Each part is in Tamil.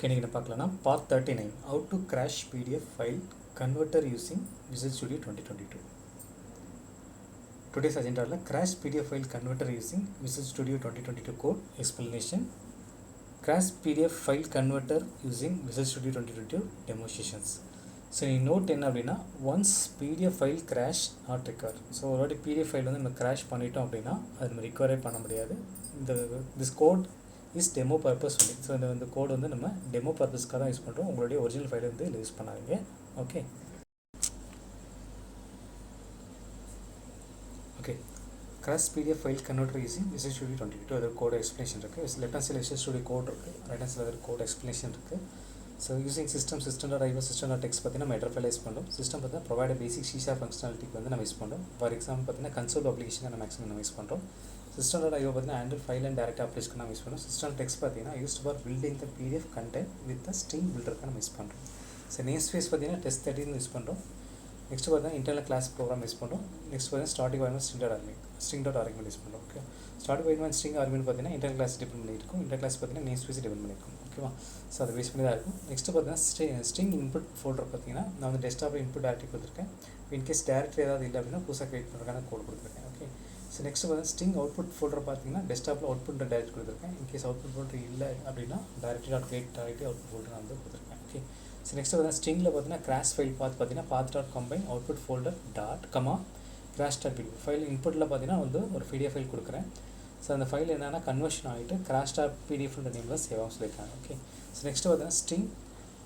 Okay, நீங்க பார்க்கலாம்னா part 39 how to crash PDF file converter using Visual Studio 2022. Today's agenda la crash PDF file converter using Visual Studio 2022 code explanation, crash PDF file converter using Visual Studio 2022 demonstrations. So you note என்ன அப்படின்னா once PDF file crash not recover. So already PDF file வந்து நம்ம crash பண்ணிட்டோம் அப்படின்னா அது நம்ம recover பண்ண முடியாது. This code is demo purpose only. So இந்த கோட் வந்து நம்ம டெமோ பர்பஸ்க்காக தான் யூஸ் பண்ணுறோம். உங்களுடைய ஒரிஜினல் ஃபைலை வந்து யூஸ் பண்ணாதீங்க. Okay okay crash PDF file converter using Visual Studio 2022 அதோட கோட் எக்ஸ்ப்ளனேஷன் இருக்குது. லெஃப்ட் ஹேண்ட் சைடில் Visual Studio கோட் இருக்குது, ரைட் ஹேண்ட் சைடில் அதோட கோட் எக்ஸ்ப்ளனேஷன் இருக்குது. ஸோ யூசிங் சிஸ்டம்.ios system.text பார்த்தீங்கன்னா நம்ம ஹெடர் ஃபைலை யூஸ் பண்ணுறோம். சிஸ்டம் பார்த்தீங்கன்னா ப்ரொவைட் பேசிக் C# ஃபங்க்ஷனாலிட்டிக்கு வந்து நம்ம யூஸ் பண்ணுறோம். ஃபார் எக்ஸாம்பிள் பார்த்தீங்கன்னா கன்சோல் அப்ளிகேஷன் நம்ம மேக்ஸிமம் நம்ம யூஸ் பண்ணுறோம். System.io பார்த்தீங்கன்னா handle file and direct application நம்ம யூஸ் பண்ணுறோம். System.text பார்த்தீங்கன்னா used for building the PDF content with the string பில்டருக்கு நம்ம யூஸ் பண்ணுறோம். ஸோ நேம் ஸ்பேஸ் பார்த்தீங்கன்னா டெஸ்ட் 13 யூஸ் பண்ணுறோம். நெக்ஸ்ட் பார்த்தீங்கன்னா இன்டர்னல் கிளாஸ் ப்ரோக்ராம் யூஸ் பண்ணுறோம். நெக்ஸ்ட் பார்த்தீங்கன்னா ஸ்டார்டிங் ஆர்குமெண்ட் ஸ்ட்ரிங்.ஆர்குமெண்ட் யூஸ் பண்ணுறோம். Okay starting argument string argument பார்த்தீங்கன்னா internal class depend பண்ணியிருக்கும். Inter class பார்த்தீங்கன்னா நேம் ஸ்பேஸ் டிபெண்ட் பண்ணியிருக்கும். ஓகேவா? ஸோ அதை பேஸ் பண்ணி தான் இருக்கும். நெக்ஸ்ட் பார்த்தீங்கன்னா ஸ்ட்ரிங் இன்புட் ஃபோல்டர் பார்த்தீங்கன்னா நான் வந்து டெஸ்க்டாப்பில் இன்புட் டேரக்டரி கொடுத்துருக்கேன். இன்கேஸ் டேரக்டரி ஏதாவது இல்லை அப்படின்னா புதுசாக கிரியேட் பண்ணுறதுக்கான கோட் கொடுத்துருக்கேன். ஓகே ஸோ நெக்ஸ்ட் பார்த்தீங்கன்னா ஸ்ட்ரிங் அவுட்புட் ஃபோல்டர் பார்த்தீங்கன்னா டெஸ்க்டாப்பில் அவுட்புட் டேரக்ட் கொடுத்துருக்கேன். இன்கேஸ் அவுட்புட் ஃபோல்டர் இல்லை அப்படின்னா டேரக்ட் டேரக்டி அவுட்புட் ஃபோல்டர் நான் வந்து கொடுத்துருக்கேன். ஓகே ஸோ நெக்ஸ்ட் பார்த்தீங்கன்னா ஸ்ட்ரிங்கில் பார்த்தீங்கன்னா கிராஷ் ஃபைல் பார்த்தீங்கன்னா path.combine output folder dot comma crash.pdf file இன்புட்டில் பார்த்தீங்கன்னா வந்து ஒரு PDF ஃபைல் கொடுக்குறேன். ஸோ அந்த ஃபைல் என்னென்னா கன்வர்ஷன் ஆகிட்டு crash.pdfன்ற நேமில் சேவ் ஆகும் சொல்லியிருக்காங்க. ஓகே ஸோ நெக்ஸ்ட் பார்த்தீங்கன்னா string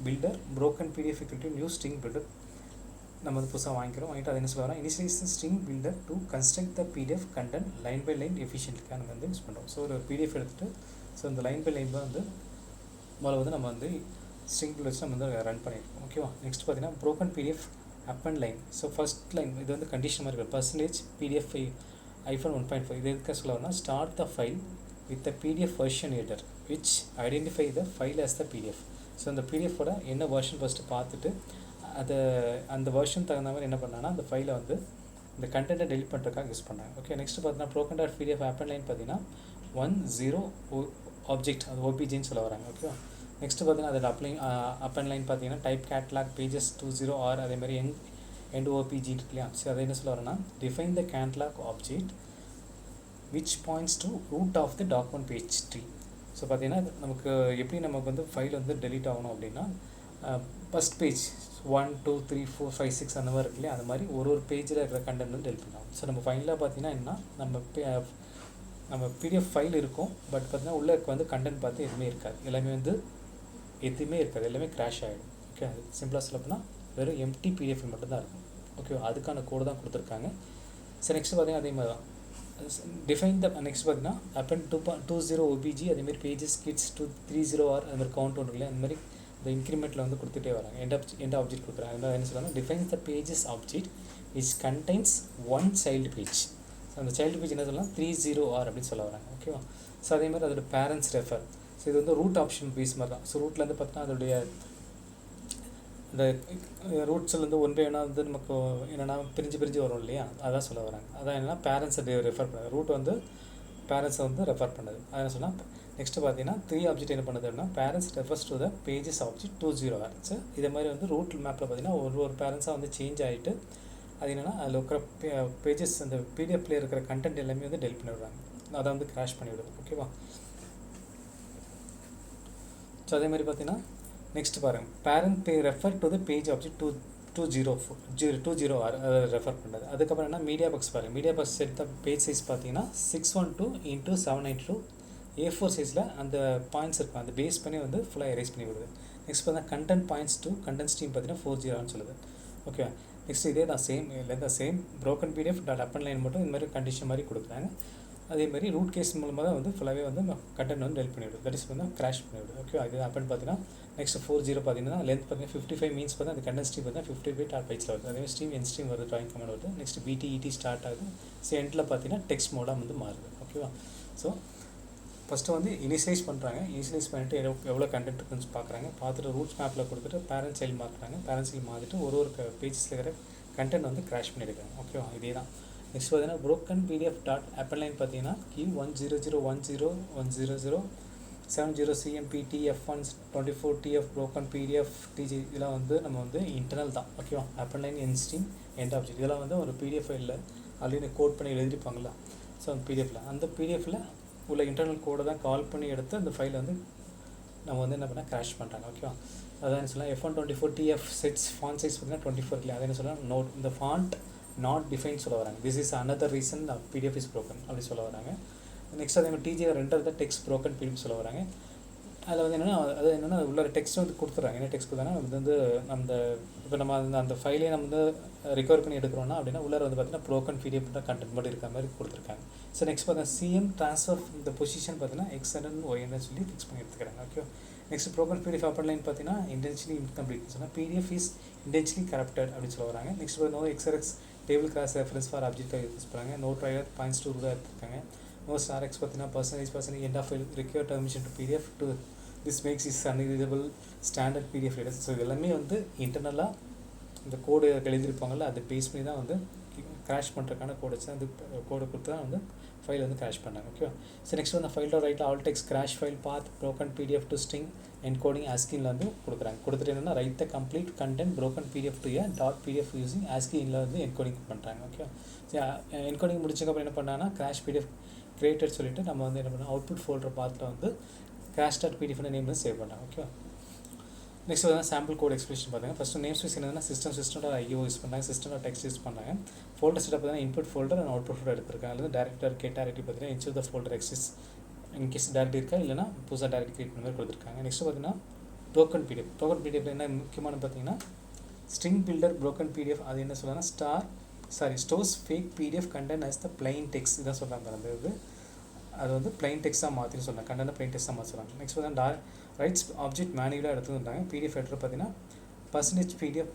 builder broken PDF equal new string builder நம்ம வந்து புதுசாக வாங்கிட்டு அதை என்ன சொல்லுவாங்க initialise string builder to construct the PDF content line by line எஃபிஷியன்ட்காக நம்ம வந்து யூஸ் பண்ணுறோம். ஸோ ஒரு PDF எடுத்துகிட்டு ஸோ இந்த லைன் பை லைன் தான் வந்து முதல்ல வந்து நம்ம வந்து ஸ்ட்ரிங் பில்டர் வச்சு நம்ம வந்து ரன் பண்ணியிருக்கோம். ஓகேவா? நெக்ஸ்ட் பார்த்தீங்கன்னா broken PDF up and line. So first line இது வந்து கண்டிஷன் மாதிரி இருக்குது %PDF -1.5 இது எதுக்காக சொல்லுவாங்கன்னா start the file with the PDF version header which identify the file as the PDF. So அந்த பிடிஎஃபோட என்ன வெர்ஷன் ஃபஸ்ட்டு பார்த்துட்டு அந்த வெர்ஷன் தகுந்த மாதிரி என்ன பண்ணாங்கன்னா அந்த ஃபைலை வந்து இந்த கண்டென்ட்டை டெலிட் பண்ணுறதுக்காக யூஸ் பண்ணாங்க. ஓகே நெக்ஸ்ட் பார்த்தீங்கன்னா broken.pdf அப் அண்ட் லைன் பார்த்தீங்கன்னா 10 ஆப்ஜெக்ட் அது OPGன்னு சொல்ல வராங்க. ஓகேவா? நெக்ஸ்ட் பார்த்தீங்கன்னா அதோட அப் அண்ட் லைன் பார்த்தீங்கன்னா டைப் கேட்லாக் பேஜஸ் 20 ஆர் அதே மாதிரி எண்ட் OPG இருக்கு இல்லையா? ஸோ அதை என்ன சொல்ல வரேன்னா define the catalogue object which points to root of the document page tree. So பார்த்தீங்கன்னா நமக்கு எப்படி நமக்கு வந்து ஃபைல் வந்து டெலீட் ஆகணும் அப்படின்னா ஃபஸ்ட் பேஜ் 1 2 3 4 5 6 அந்த மாதிரி இருக்கு இல்லையா? அந்த மாதிரி ஒரு பேஜில் இருக்கிற கண்டென்ட் வந்து டெலிட் பண்ணலாம். ஸோ நம்ம ஃபைனலாக பார்த்தீங்கன்னா என்ன நம்ம PDF ஃபைல் இருக்கும். பட் பார்த்தீங்கன்னா உள்ளே வந்து கண்டென்ட் பார்த்து எதுவுமே இருக்காது, எல்லாமே இருக்காது, எல்லாமே கிராஷ் ஆகிடும். ஓகே அது சிம்பிளாக சொல்ல போனால் வெறும் எம்டி PDF மட்டும்தான் இருக்கும். ஓகே அதுக்கான கோடு தான் கொடுத்துருக்காங்க. ஸோ நெக்ஸ்ட் பார்த்தீங்கன்னா அதே மாதிரி தான் டிஃபைன் த நெக்ஸ்ட் பார்த்தீங்கன்னா அப்பன் 20 OPG அதேமாதிரி பேஜஸ் கிட்ஸ் 230 ஆர் அது மாதிரி கவுண்ட் ஒன்று இல்லை அந்த மாதிரி இந்த இன்க்ரிமெண்ட்டில் வந்து கொடுத்துட்டே வராங்க. எண்ட் ஆப்ஜெக்ட் கொடுக்குறாங்க. அதனால் என்ன சொல்லுவாங்க defines the pages object which contains one child page. So அந்த சைல்டு பேஜ் என்ன சொல்லலாம் 30 ஆர் அப்படின்னு சொல்ல வராங்க. ஓகேவா? ஸோ அதே மாதிரி அதோட பேரண்ட்ஸ் ரெஃபர். ஸோ இது வந்து ரூட் ஆப்ஷன் பேஸ் மாதிரி தான். ஸோ ரூட்லேருந்து பார்த்தீங்கன்னா அதோடைய இந்த ரூட்ஸ்லேருந்து ஒன்று வேணா வந்து நமக்கு என்னென்னா பிரிஞ்சு வரும் இல்லையா? அதான் சொல்ல வராங்க. அதான் என்னென்னா பேரண்ட்ஸை ரெஃபர் பண்ணுறது, ரூட் வந்து பேரண்ட்ஸை வந்து ரெஃபர் பண்ணுது. அதான் சொன்னால் நெக்ஸ்ட்டு பார்த்தீங்கன்னா 3 ஆப்ஜெக்ட் என்ன பண்ணுது அப்படின்னா parents refers to the pages object 20 R. So இதே மாதிரி வந்து ரூட் மேப்பில் பார்த்தீங்கன்னா ஒரு பேரண்ட்ஸாக வந்து சேஞ்ச் ஆகிட்டு அது என்னென்னா அதில் இருக்கிற பேஜஸ் அந்த PDFல இருக்கிற கண்டென்ட் எல்லாமே வந்து டெலிட் பண்ணி விடுறாங்க, அதை வந்து கிராஷ் பண்ணி விடுது. ஓகேவா? ஸோ அதே மாதிரி பார்த்தீங்கன்னா நெக்ஸ்ட் பாருங்கள் parent refer to the page object 20 R அதை ரெஃபர் பண்ணுறது. அதுக்கப்புறம் என்ன மீடியா பாக்ஸ் பாருங்கள். மீடியா பாக்ஸ் எடுத்த பேஜ் சைஸ் பார்த்தீங்கன்னா 612 × 792 A4 சைஸில் அந்த பாயிண்ட்ஸ் இருக்கும், அந்த பேஸ் பண்ணி வந்து ஃபுல்லாக எரேஸ் பண்ணி விடுது. நெக்ஸ்ட் பார்த்தீங்கன்னா content points to content stream பார்த்தீங்கன்னா 40 சொல்லுது. ஓகே நெக்ஸ்ட் இதே தான் same broken PDF dot up and line மட்டும் இந்த மாதிரி கண்டிஷன் மாதிரி கொடுக்குறாங்க. அதே மாதிரி ரூட் கேஸ் மூலமாக தான் வந்து ஃபுல்லாகவே வந்து கண்டென்ட் வந்து டெலிட் பண்ணிவிடுது, தட் இஸ் வந்து கிராஷ் பண்ணிவிடுது. ஓகே இது அப்பன்னு பார்த்தீங்கன்னா நெக்ஸ்ட் 40 பார்த்தீங்கன்னா லென்த் பார்த்தீங்கன்னா 55 மீன்ஸ் பார்த்தா அந்த கண்டென்ட் ஸ்ட்ரீம் பார்த்தீங்கன்னா 55 டாட் பைட்ஸில் வருது. அதே ஸ்ட்ரீம் என் ஸ்ட்ரீம் வருது, ட்ராயிங் கமெண்ட் வருது. நெக்ஸ்ட் BTET ஸ்டார்ட் ஆகுது. ஸோ எண்டில் பார்த்தீங்கன்னா டெக்ஸ்ட் மோடாக வந்து மாறுது. ஓகேவா? ஸோ ஃபஸ்ட்டு வந்து இனிஷியலைஸ் பண்ணுறாங்க. இனிஷியலைஸ் பண்ணிட்டு எவ்வளோ கண்டென்ட் இருக்குன்னு பார்க்குறாங்க. பார்த்துட்டு ரூட்ஸ் மேப்பில் கொடுத்துட்டு பேரண்ட் சைல்டு மாற்றுறாங்க. பேரண்ட் சைல்டு மாற்றிட்டு ஒரு பேஜஸில் இருக்கிற கண்டென்ட் வந்து கிராஷ் பண்ணியிருக்காங்க. ஓகேவா? இதே தான். நெக்ஸ்ட் பார்த்தீங்கன்னா broken PDF dot up and line பார்த்தீங்கன்னா key 1001010 70 CMP TF1 24 TF broken PDF TG இதெல்லாம் வந்து நம்ம வந்து இன்டர்னல் தான் ஓகேவா. அப்பன் லைன் என் ஸ்ட்ரீம் எண்ட் ஆப்ஜெக்ட் இதெல்லாம் வந்து ஒரு பிடிஎஃப் ஃபைலில் ஆல்ரெடி கோட் பண்ணி எழுதிருப்பாங்களா. ஸோ அந்த பிடிஎஃபில் உள்ள இன்டர்னல் கோடை தான் கால் பண்ணி எடுத்து அந்த ஃபைலை வந்து நம்ம வந்து என்ன பண்ணால் கிராஷ் பண்ணுறாங்க ஓகேவா. அதான் என்ன சொல்லலாம் F124 TF sets font size பார்த்தீங்கன்னா 24 இல்லையா. அதை என்ன சொல்லலாம் நோட் இந்த ஃபாண்ட் நாட் டிஃபைன் சொல்ல வராங்க. This is another reason PDF is broken அப்படி சொல்ல வராங்க. நெக்ஸ்ட் அதே மாதிரி டிஜியை ரெண்டர் தான் டெக்ஸ்ட் broken பிடிஎஃப் சொல்ல வராங்க. அதில் வந்து என்னென்னா உள்ள டெக்ஸ்ட் வந்து கொடுத்துட்றாங்க. என்ன டெக்ஸ்ட் கொடுத்தாங்கன்னா அது வந்து அந்த இப்போ நம்ம அந்த ஃபைலே நம்ம வந்து ரிகவர் பண்ணி எடுக்கிறோன்னா அப்படின்னா உள்ளே வந்து பார்த்தீங்கன்னா broken பிடிஎஃப் கண்டென்ட் மட்டும் இருக்கிற மாதிரி கொடுத்துருக்காங்க. ஸோ நெக்ஸ்ட் பார்த்தீங்கன்னா சிஎம் ட்ரான்ஸ்ஃபர் இந்த பொசிஷன் பார்த்தீங்கன்னா எக்ஸ் அண்ட் ஒய்ன்னு சொல்லி ஃபிக்ஸ் பண்ணி எடுத்துக்கிறாங்க okay. Next broken PDF upper line பார்த்தீங்கன்னா இன்டென்ஷனலி இன்கம்ப்ளீட் சொன்னால் PDF இஸ் இன்டென்ஷனலி கரப்டட் அப்படின்னு சொல்ல வராங்க. Next no XRX table class reference for object use பண்ணுறாங்க. நோ ட்ரைலர் பாயிண்ட்ஸ் டூ தான் எடுத்துருக்காங்க. நோ SRX பார்த்தீங்கன்னா percentage end of file require termination to PDF to this max is unreadable standard PDF readers. So எல்லாமே வந்து இன்டர்னலாக இந்த கோடு எழுதியிருப்பாங்கள்ல அதை பேஸ் பண்ணி தான் வந்து கிராஷ் பண்ணுறதுக்கான கோடு வச்சு அந்த கோடை கொடுத்து தான் வந்து ஃபைல் வந்து கிராஷ் பண்ணாங்க ஓகே. ஸோ நெக்ஸ்ட் வந்து ஃபைல் ரைட்டில் all text crash file path broken PDF to string encoding ஆஸ்கின்ல வந்து கொடுக்குறாங்க. கொடுத்துட்டு என்னென்னா write the complete content broken PDF to .pdf using ஆஸ்கின்ல வந்து என்கோடிங் பண்ணுறாங்க ஓகே. ஸோ என்கோடிங் முடிச்சதுக்கப்புறம் என்ன பண்ணாங்கன்னா கிராஷ் PDF கிரியேட்டட் சொல்லிட்டு நம்ம வந்து என்ன பண்ணோம் அவுட்புட் ஃபோல்டர் பார்த்துட்டு வந்து crash.pdf நேம் வந்து சேவ் பண்ணாங்க ஓகே. நெக்ஸ்ட் வந்து சாம்பிள் கோட் எக்ஸ்பிளேஷன் பார்த்தாங்க. ஃபஸ்ட்டு நேம் ஸ்பேஸ் என்னன்னா system.io யூஸ் பண்ணாங்க, system.txt யூஸ் பண்ணாங்க. ஃபோல்டர் செட்டப் பார்த்தீங்கன்னா input folder and output folder எடுத்திருக்காங்க. அல்லது டேரக்டர் கேட்டாரிட்டி பார்த்தீங்கன்னா இன்ச் த ஃபோல்டர் எக்ஸிஸ்ட் இன்கேஸ் டேரக்ட் இருக்கா இல்லைனா புதுசாக டேரக்ட் கிரியேட் பண்ண மாதிரி கொடுத்துருக்காங்க. நெக்ஸ்ட் பார்த்தீங்கன்னா broken PDF என்ன முக்கியமான பார்த்தீங்கன்னா ஸ்ட்ரிங் பில்டர் broken PDF அது என்ன சொல்லலாம்னா stores fake PDF content as the plain text இதான் சொல்கிறாங்க. அந்த இது அது வந்து plain text-ஆக மாற்றின்னு சொன்னாங்க. கண்டென்ட் plain text-ஆக மாற்ற சொல்கிறாங்க. நெக்ஸ்ட் பார்த்தீங்கன்னா ரைட்ஸ் ஆப்ஜெக்ட் மேனுவலாக எடுத்துருந்தாங்க. PDF ஹெட்டர் பார்த்தீங்கன்னா %PDF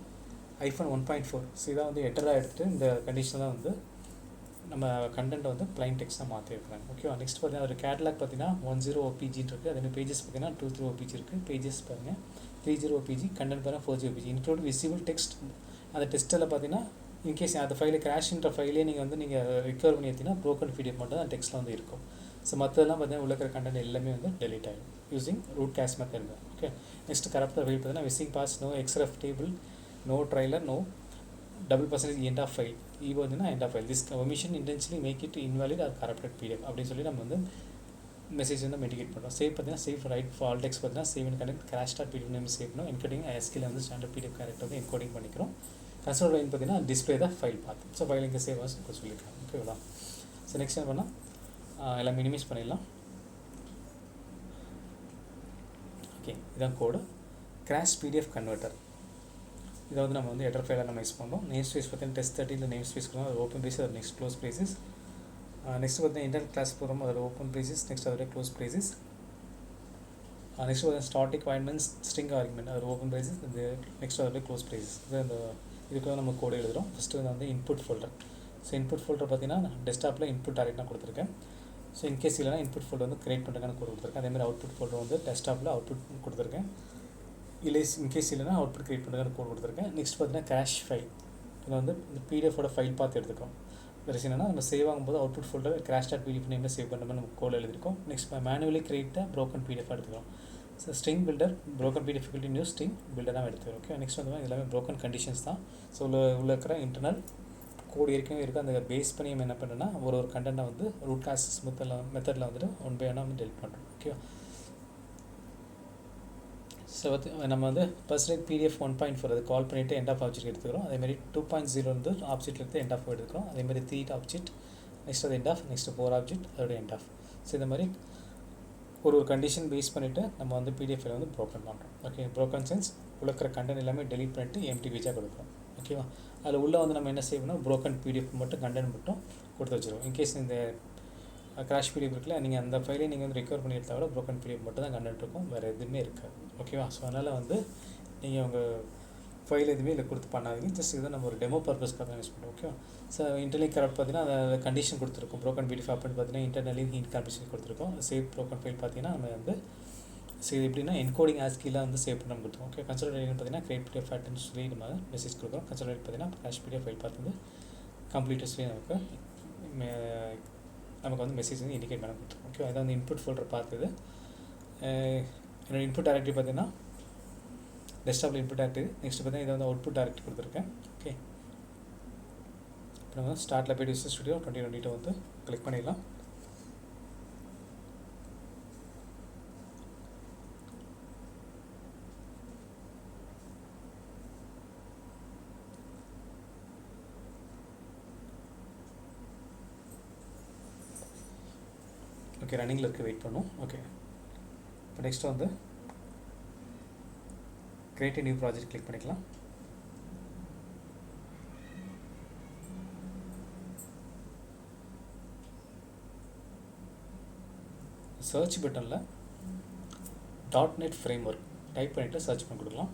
-1.4 ஸோ இதான் வந்து ஹெட்டராக எடுத்துகிட்டு இந்த கண்டிஷனில் தான் வந்து நம்ம கண்டென்ட்டை வந்து plain text-ஆக மாற்றிருக்கிறாங்க ஓகேவா. நெக்ஸ்ட் பார்த்தீங்கன்னா ஒரு கேட்லாக் பார்த்தீங்கன்னா 10 OPG இருக்குது. அதேமாதிரி பேஜஸ் பார்த்தீங்கன்னா 23 OPG இருக்குது. பேஜஸ் பாருங்கள் 30 OPG, கண்டென்ட் பாருங்கள் 40 OPG இன்க்ளூட் விசிபிள் டெக்ஸ்ட். அந்த டெக்ஸ்ட்டில் பார்த்தீங்கன்னா இன்கேஸ் அந்த ஃபைலை கிராஷ்ன்ற ஃபைலே நீங்கள் ரிகவர் பண்ணி எடுத்தீங்கன்னா broken PDF மட்டும் தான் டெக்ஸ்ட்டில் வந்து இருக்கும். ஸோ மற்றதெல்லாம் பார்த்தீங்கன்னா உள்ள இருக்கிற கண்டென்ட் எல்லாமே வந்து டெலிட் ஆகிடும் யூஸிங் ரூட் கேஷ் மெத்தட் தான் ஓகே. நெக்ஸ்ட் கரப்டர் ஃபைல் பார்த்தீங்கன்னா missing pass, no XRF table, no trailer, no %% end of file வந்து end of file this omission intentionally make it invalid or corrupted PDF அப்படின்னு சொல்லி நம்ம வந்து மெசேஜ் வந்து மெடிகேட் பண்ணுறோம். சேவ் பார்த்தீங்கன்னா save write for all text பார்த்தீங்கன்னா save in content crash.pdf name save பண்ணோம். என்கோடிங் ASCII வந்து ஸ்டாண்டர்ட் PDF கேரக்டர் வந்து என்கோடிங் பண்ணிக்கிறோம். கன்சோல் லைன் பார்த்தீங்கன்னா டிஸ்பிளே தான் ஃபைல் பார்த்து ஸோ ஃபைல் இங்கே சேவ் ஆகும் சொல்லியிருக்காங்க ஓகேவா. ஸோ நெக்ஸ்ட் என்ன பண்ணால் எல்லாம் மினிமைஸ் பண்ணிடலாம் ஓகே. இதான் கோடு கிராஷ் PDF கன்வெர்ட்டர். இதை வந்து நம்ம வந்து ஹெட்டர் ஃபைலை நம்ம யூஸ் பண்ணுறோம். நேம் ஸ்பேஸ் பார்த்தீங்கன்னா test30 நேம் ஸ்பேஸ் கொடுத்தோம். அது ஓப்பன் ப்ரேசஸ், அது நெக்ஸ்ட் க்ளோஸ் ப்ரேசஸ். நெக்ஸ்ட் பார்த்தீங்கன்னா இன்டர் கிளாஸ் போகிறோம், அதோட ஓப்பன் ப்ரேசஸ், நெக்ஸ்ட் அதோட க்ளோஸ் ப்ரேசஸ். நெக்ஸ்ட் பார்த்தீங்கன்னா ஸ்டாட்டிக் ஆர்குமெண்ட்ஸ் ஸ்ட்ரிங் ஆர்குமெண்ட், அதோட ஓப்பன் ப்ரேசஸ், இந்த நெக்ஸ்ட் அதோட க்ளோஸ் ப்ரேசஸ். இந்த இதுக்குள்ள நம்ம கோடு எழுதுகிறோம். ஃபஸ்ட்டு வந்து input folder. So input folder பார்த்தீங்கன்னா டெஸ்க்டாப்பில் இன்புட் டைரெக்டாக கொடுத்துருக்கேன். ஸோ இன்கேஸ் இல்லைனா இன்புட் ஃபோல்டர் வந்து கிரியேட் பண்ணுறதுக்கான கோட் கொடுத்துருக்கேன். அதேமாதிரி அவுட்புட் ஃபோல்டர் வந்து டெஸ்க்டாப்பில் அவுட்புட் கொடுத்துருக்கேன். இல்லை இன்கேஸ் இல்லைனா அவுட்புட் கிரியேட் பண்ணுறதுக்கான கோட் கொடுத்துருக்கேன். நெக்ஸ்ட் பார்த்தீங்கன்னா கிராஷ் ஃபைல். இதில் வந்து இந்த பிடிஎஃபோட ஃபைல் பார்த்து எடுத்துக்கிறோம். வேறு என்னன்னா நம்ம சேவ் ஆகும்போது அவுட்புட் ஃபோல்டர் crash.pdf நேமில் சேவ் பண்ணுற மாதிரி நம்ம கோட் எழுதிருக்கோம். Next manually create broken PDF எடுத்துக்கிறோம். So string builder broken PDF new string பில்டராக எடுத்துக்கிறோம் ஓகே. நெக்ஸ்ட் வந்து எல்லாமே broken கண்டிஷன்ஸ் தான். ஸோ உள்ள இருக்கிற இன்டர்னல் கோடு ஏற்கனவே இருக்குது. அந்த பேஸ் பண்ணி நம்ம என்ன பண்ணுறோன்னா ஒரு கண்டென்ட்டை வந்து ரூட் காஸ் மெத்தடில் வந்துட்டு ஒன் பை ஒன்னாக வந்து டெலிட் பண்ணுறோம் ஓகே. ஸோ நம்ம வந்து %PDF 1.4 அது கால் பண்ணிவிட்டு எண்ட் ஆஃப் ஆப்ஜெக்ட் எடுத்துக்கிறோம். அதேமாதிரி 2.0 வந்து ஆப்ஜெக்ட் எடுத்து எண்ட் ஆஃப் எடுத்துக்கிறோம். அதேமாதிரி 3 ஆப்ஜெக்ட், நெக்ஸ்ட் அது எண்ட் ஆஃப், நெக்ஸ்ட் 4 ஆப்ஜெக்ட், அதோட எண்ட் ஆஃப். ஸோ இந்த மாதிரி ஒரு கண்டிஷன் பேஸ் பண்ணிவிட்டு நம்ம வந்து PDF வந்து ப்ரோக்கன் பண்ணுறோம் ஓகே. ப்ரோக்கன் சென்ஸ் உள்ள இருக்கிற கண்டென்ட் எல்லாமே டெலிட் பண்ணிவிட்டு எம்டி பேஜாக கொடுக்குறோம் ஓகேவா. அதில் உள்ளே வந்து நம்ம என்ன செய்யணும் broken PDF மட்டும் கண்டென்ட் மட்டும் கொடுத்து வச்சுருவோம். இன்கேஸ் இந்த கிராஷ் PDF இருக்குல்ல நீங்கள் அந்த ஃபைலை நீங்கள் வந்து ரெக்கவர் பண்ணி எடுத்தால் கூட broken PDF மட்டும் தான் கண்டென்ட் இருக்கும், வேறு எதுவுமே இருக்காது ஓகேவா. ஸோ அதனால் வந்து நீங்கள் உங்கள் ஃபைல் எதுவுமே இதில் கொடுத்து பண்ணாதீங்க. ஜஸ்ட் இதை நம்ம ஒரு டெமோ பர்பஸ்க்காக தான் யூஸ் பண்ணுறோம் ஓகே. ஸோ இன்டர்னலி கரெக்ட் பார்த்தீங்கன்னா அதை கண்டிஷன் கொடுத்துருக்கோம். broken PDF அப்படின்னு பார்த்தீங்கன்னா இன்டர்னலி ஹிண்ட் கண்டிஷன் கொடுத்துருக்கோம். சேவ் broken ஃபைல் பார்த்தீங்கன்னா நம்ம வந்து சரி எப்படின்னா என்கோடிங் ASCII வந்து சேவ் பண்ண கொடுத்துருக்கோம் ஓகே. கன்சல்டேட் பார்த்தீங்கன்னா கிரியேட் PDF ஃபேட்னு சொல்லி நம்ம மெசேஜ் கொடுக்குறோம். கன்சல்டேட் பார்த்தீங்கன்னா கிராஷ் PDF ஃபைல் பார்த்து வந்து கம்ப்ளீட்டாக சொல்லி நமக்கு வந்து மெசேஜ் வந்து இண்டிகேட் பண்ண கொடுத்துருக்கோம் ஓகே. அதை வந்து இன்புட் ஃபோல்டர் பார்த்துது. என்னோடய இன்புட் டைரக்டரி பார்த்தீங்கன்னா டெஸ்க்டாப்பில் இன்புட் டைரக்டரி. நெக்ஸ்ட் பார்த்தீங்கன்னா இதை வந்து அவுட்புட் டைரக்டரி கொடுத்துருக்கேன். ஓகே, இப்போ நம்ம ஸ்டார்ட்டில் போய்ட்டு விசுவல் ஸ்டுடியோ 2022 வந்து கிளிக் பண்ணிடலாம். ஓகே, ரன்னிங்கில் இருக்குது, வெயிட் பண்ணும். ஓகே, இப்போ நெக்ஸ்ட் வந்து கிரியேட் நியூ ப்ராஜெக்ட் கிளிக் பண்ணிக்கலாம். சர்ச் பட்டனில் .NET ஃப்ரேம்வொர்க் டைப் பண்ணிவிட்டு சர்ச் பண்ணி கொடுக்கலாம்.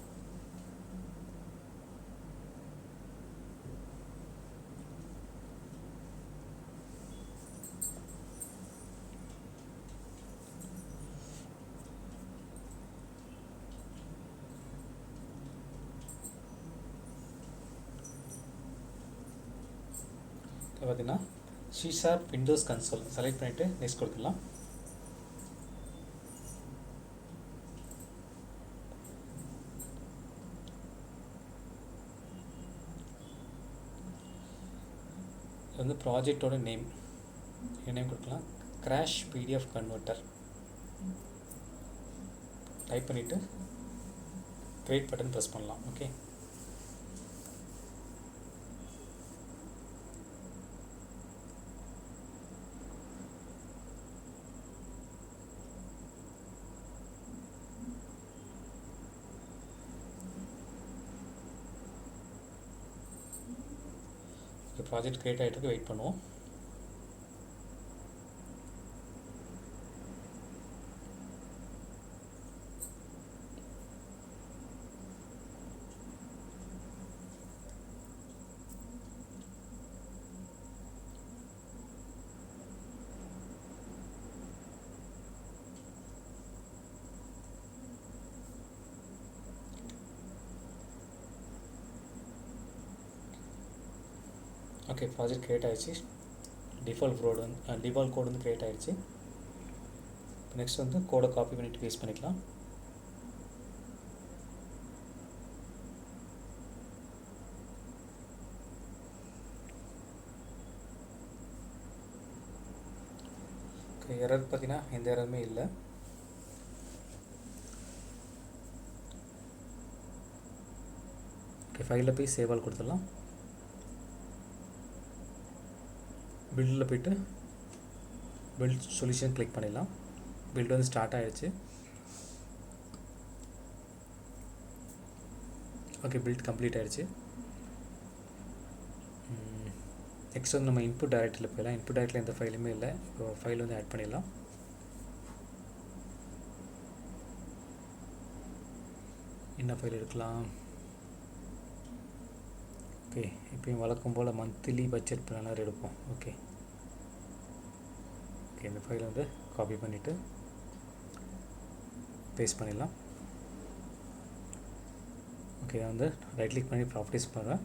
பார்த்தீங்கன்னா C# விண்டோஸ் கன்சோல் செலக்ட் பண்ணிவிட்டு நெக்ஸ்ட் கொடுத்துடலாம். இது வந்து ப்ராஜெக்டோட நேம் கொடுக்கலாம். கிராஷ் PDF கன்வெர்ட்டர் டைப் பண்ணிவிட்டு கிரியேட் பட்டன் ப்ரெஸ் பண்ணலாம். ஓகே, ப்ராஜெக்ட் கிரியேட் ஆகிட்டு வெயிட் பண்ணுவோம். ஓகே, ப்ராஜெக்ட் கிரியேட் ஆகிடுச்சு. டிஃபால்ட் கோடு வந்து கிரியேட் ஆகிடுச்சு. நெக்ஸ்ட் வந்து கோடை காப்பி பண்ணிவிட்டு பேஸ்ட் பண்ணிக்கலாம். ஓகே, எரர் பார்த்தீங்கன்னா எந்த எரருமே இல்லை. ஓகே, ஃபைலில் போய் சேவால் கொடுத்துடலாம். பில்டில் போய்ட்டு பில்ட் சொல்யூஷன் கிளிக் பண்ணிடலாம். பில்ட் வந்து ஸ்டார்ட் ஆகிடுச்சு. ஓகே, பில்ட் கம்ப்ளீட் ஆகிடுச்சு. நெக்ஸ்ட் வந்து நம்ம இன்புட் டைரக்டரியில் போயிடலாம். இன்புட் டைரக்டரியில் எந்த ஃபைலுமே இல்லை. இப்போ ஃபைல் வந்து ஆட் பண்ணிடலாம். என்ன ஃபைல் எடுக்கலாம்? ஓகே, இப்போயும் வழக்கம் போல் மந்த்லி பட்ஜெட் பிளானர் எடுப்போம். ஓகே, இந்த ஃபைலை வந்து காப்பி பண்ணிவிட்டு பேஸ்ட் பண்ணிடலாம். ஓகே, வந்து ரைட் கிளிக் பண்ணி ப்ராப்பர்ட்டிஸ் பண்ணுறேன்.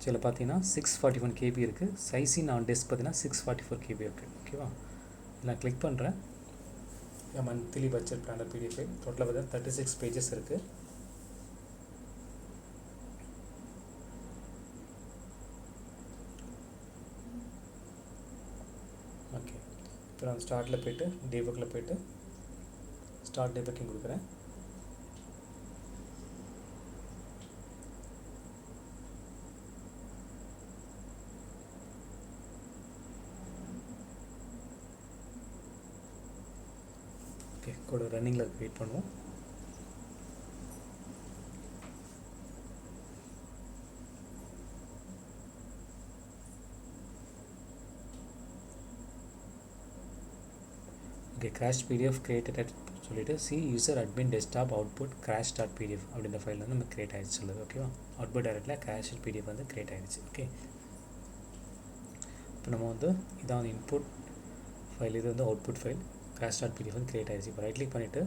சில பார்த்தீங்கன்னா 641 KB இருக்குது. சைஸின் ஆன் டெஸ்க் பார்த்தீங்கன்னா 644 KB இருக்குது. ஓகேவா, நான் கிளிக் பண்ணுறேன். மந்த்லி பட்ஜெட் பிளானர் PDF டோட்டலாக பார்த்தீங்கன்னா 36 பேஜஸ் இருக்குது. ஓகே, இப்போ நான் ஸ்டார்ட்டில் போய்ட்டு டீபக்கில் போய்ட்டு ஸ்டார்ட் டீபக்கிங் கொடுக்குறேன். ஓகே, கூட ரன்னிங்கில் வெயிட் பண்ணுவோம். ஓகே, கிராஷ் PDF கிரியேட்டட் சொல்லிவிட்டு C user admin desktop output crash.pdf அப்படின்ற ஃபைல் வந்து நம்ம கிரியேட் ஆகிடுச்சு சொல்லுது. ஓகேவா, அவுட்புட் டைரக்டில் crash.pdf வந்து கிரியேட் ஆகிடுச்சு. ஓகே, இப்போ நம்ம வந்து இதான் வந்து இன்புட் ஃபைல், இது வந்து அவுட்புட் ஃபைல் crash.pdf வந்து கிரியேட் ஆகிடுச்சு. இப்போ ரைட் கிளிக் பண்ணிவிட்டு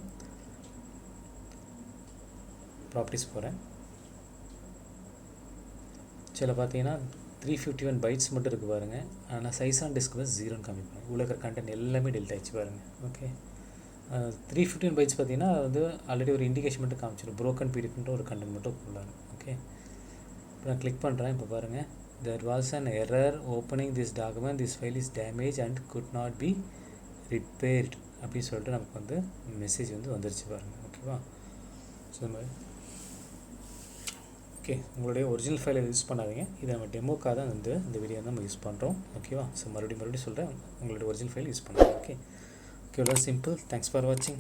ப்ராப்பர்ட்டிஸ் போகிறேன். சில பார்த்தீங்கன்னா 351 பைட்ஸ் மட்டும் இருக்குது பாருங்கள். ஆனால் சைஸ் ஆன் டிஸ்க் வந்து 0ன்னு காமிப்பாங்க. உள்ள இருக்கிற கண்டென்ட் எல்லாமே டெலிட் ஆகிடுச்சு பாருங்கள். ஓகே, 315 bytes பார்த்தீங்கன்னா வந்து ஆல்ரெடி ஒரு இண்டிகேஷன் மட்டும் காமிச்சிடும், broken pdfன்ற ஒரு கண்டென்ட் மட்டும் உள்ளாங்க. ஓகே, இப்போ நான் கிளிக் பண்ணுறேன். இப்போ பாருங்கள், there was an error opening this document, this file is damaged and could not be repaired அப்படின்னு சொல்லிட்டு நமக்கு வந்து மெசேஜ் வந்து வந்துருச்சு பாருங்கள். ஓகேவா? ஸோ இந்த மாதிரி ஓகே, உங்களுடைய ஒரிஜினல் ஃபைலை யூஸ் பண்ணாதீங்க. இதை நம்ம டெமோக்காக தான் வந்து இந்த வீடியோ நம்ம யூஸ் பண்ணுறோம். ஓகேவா? ஸோ மறுபடியும் சொல்கிறேன், உங்களுடைய ஒரிஜினல் ஃபைல் யூஸ் பண்ணுங்கள். ஓகே, இவ்வளோ சிம்பிள். தேங்க்ஸ் ஃபார் வாட்சிங்.